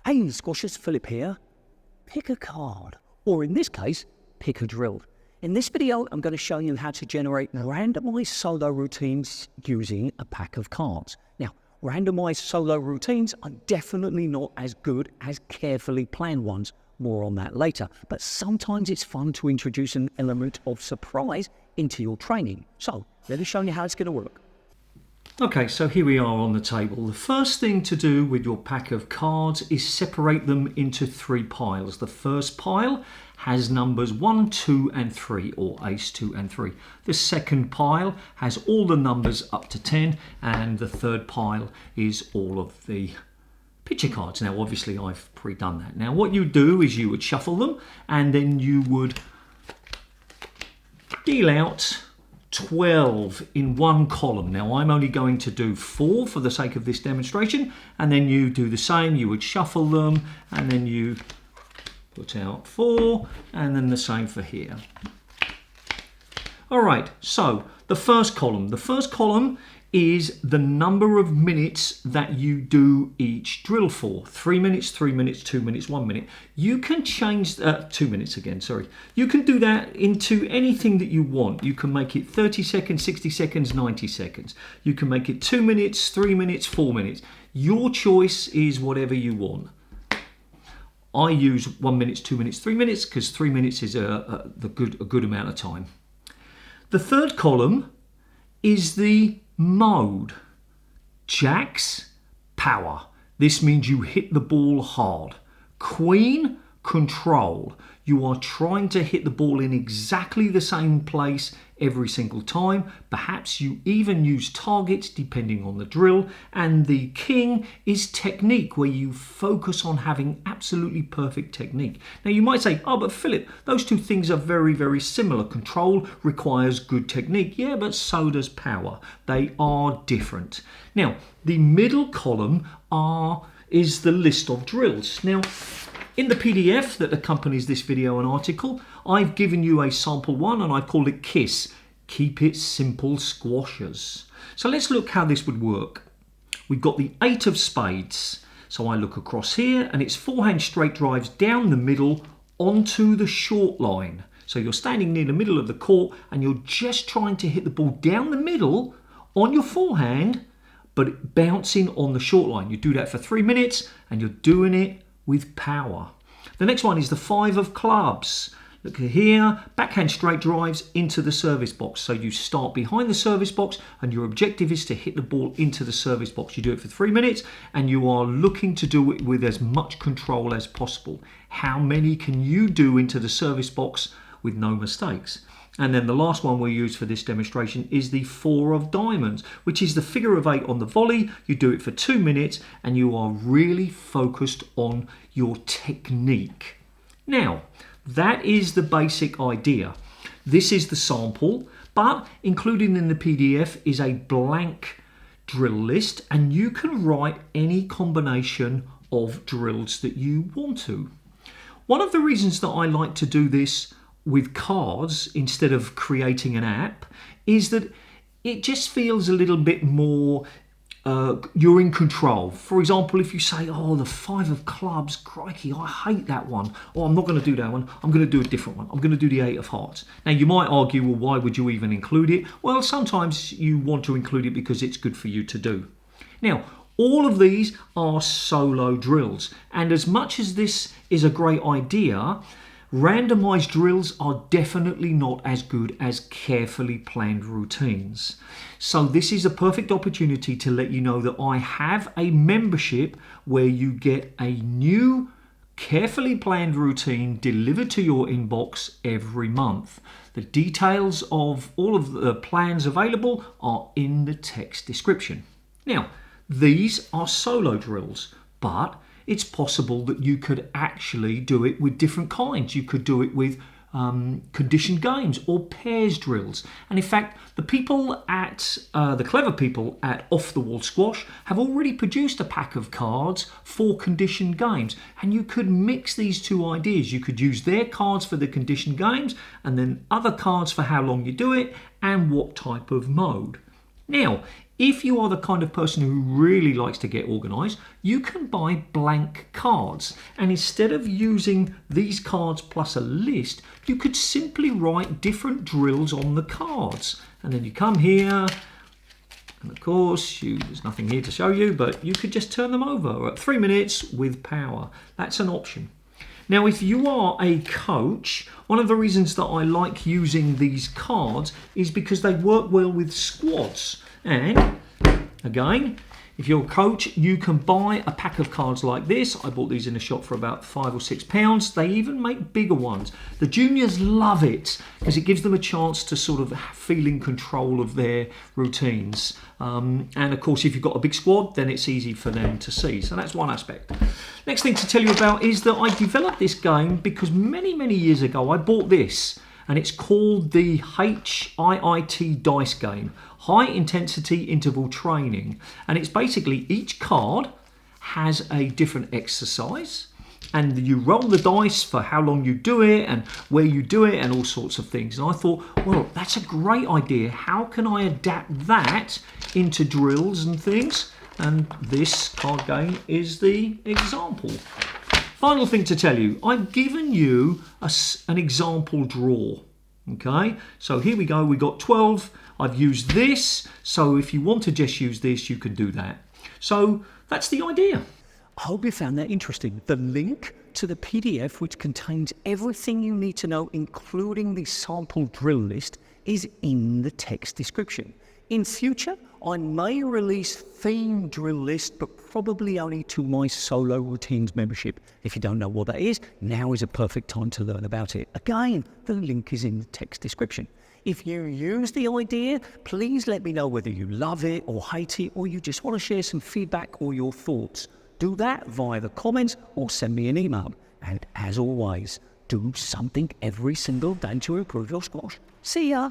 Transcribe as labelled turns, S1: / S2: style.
S1: Hey, Squashers, Philip here. Pick a card, or in this case, pick a drill. In this video, I'm going to show you how to generate randomized solo routines using a pack of cards. Now, randomized solo routines are definitely not as good as carefully planned ones. More on that later. But sometimes it's fun to introduce an element of surprise into your training. So, let me show you how it's going to work.
S2: Okay, so here we are on the table. The first thing to do with your pack of cards is separate them into 3 piles. The first pile has numbers 1, 2 and 3, or ace, 2 and 3. The second pile has all the numbers up to 10, and the third pile is all of the picture cards. Now obviously I've pre-done that. Now what you do is you would shuffle them, and then you would deal out 12 in one column. Now I'm only going to do 4 for the sake of this demonstration, and then you do the same. You would shuffle them, and then you put out 4, and then the same for here. All right, so the first column is the number of minutes that you do each drill for. 3 minutes, 3 minutes, 2 minutes, 1 minute. You can change 2 minutes again, sorry. You can do that into anything that you want. You can make it 30 seconds, 60 seconds, 90 seconds. You can make it 2 minutes, 3 minutes, 4 minutes. Your choice is whatever you want. I use 1 minute, 2 minutes, 3 minutes because 3 minutes is a good amount of time. The third column is the mode. Jacks, power. This means you hit the ball hard. Queen, control. You are trying to hit the ball in exactly the same place every single time. Perhaps you even use targets depending on the drill. And the king is technique, where you focus on having absolutely perfect technique. Now you might say, oh, but Philip, those two things are very, very similar. Control requires good technique. Yeah, but so does power. They are different. Now, the middle column is the list of drills. Now, in the PDF that accompanies this video and article, I've given you a sample one, and I called it KISS. Keep it simple, squashers. So let's look how this would work. We've got the 8 of spades. So I look across here, and it's forehand straight drives down the middle onto the short line. So you're standing near the middle of the court, and you're just trying to hit the ball down the middle on your forehand, but bouncing on the short line. You do that for 3 minutes, and you're doing it with power. The next one is the 5 of clubs. Look here, backhand straight drives into the service box. So you start behind the service box, and your objective is to hit the ball into the service box. You do it for 3 minutes, and you are looking to do it with as much control as possible. How many can you do into the service box with no mistakes? And then the last one we use for this demonstration is the 4 of diamonds, which is the figure of 8 on the volley. You do it for 2 minutes, and you are really focused on your technique. Now, that is the basic idea. This is the sample, but included in the PDF is a blank drill list, and you can write any combination of drills that you want to. One of the reasons that I like to do this with cards instead of creating an app is that it just feels a little bit more you're in control. For example, if you say, oh, the 5 of clubs, crikey, I hate that one. Oh, I'm not going to do that one. I'm going to do a different one. I'm going to do the 8 of hearts. Now, you might argue, well, why would you even include it? Well, sometimes you want to include it because it's good for you to do. Now, all of these are solo drills. And as much as this is a great idea, randomized drills are definitely not as good as carefully planned routines. So this is a perfect opportunity to let you know that I have a membership where you get a new carefully planned routine delivered to your inbox every month. The details of all of the plans available are in the text description. Now, these are solo drills, but it's possible that you could actually do it with different kinds. You could do it with conditioned games or pairs drills. And in fact, the people at the clever people at Off the Wall Squash have already produced a pack of cards for conditioned games. And you could mix these two ideas. You could use their cards for the conditioned games, and then other cards for how long you do it and what type of mode. Now, if you are the kind of person who really likes to get organised, you can buy blank cards. And instead of using these cards plus a list, you could simply write different drills on the cards. And then you come here, and of course, there's nothing here to show you, but you could just turn them over at 3 minutes with power. That's an option. Now, if you are a coach, one of the reasons that I like using these cards is because they work well with squads. And again, if you're a coach, you can buy a pack of cards like this. I bought these in a shop for about £5 or £6. They even make bigger ones. The juniors love it because it gives them a chance to sort of feel in control of their routines. And of course, if you've got a big squad, then it's easy for them to see. So that's one aspect. Next thing to tell you about is that I developed this game because many, many years ago, I bought this. And it's called the HIIT dice game, High Intensity Interval Training. And it's basically each card has a different exercise, and you roll the dice for how long you do it and where you do it and all sorts of things. And I thought, well, that's a great idea. How can I adapt that into drills and things? And this card game is the example. Final thing to tell you, I've given you an example draw. Okay, so here we go, we got 12. I've used this, so if you want to just use this, you can do that. So that's the idea.
S1: I hope you found that interesting. The link to the PDF, which contains everything you need to know, including the sample drill list, is in the text description. In future, I may release theme drill lists, but probably only to my Solo Routines membership. If you don't know what that is, now is a perfect time to learn about it. Again, the link is in the text description. If you use the idea, please let me know whether you love it or hate it, or you just want to share some feedback or your thoughts. Do that via the comments or send me an email. And as always, do something every single day to improve your squash. See ya!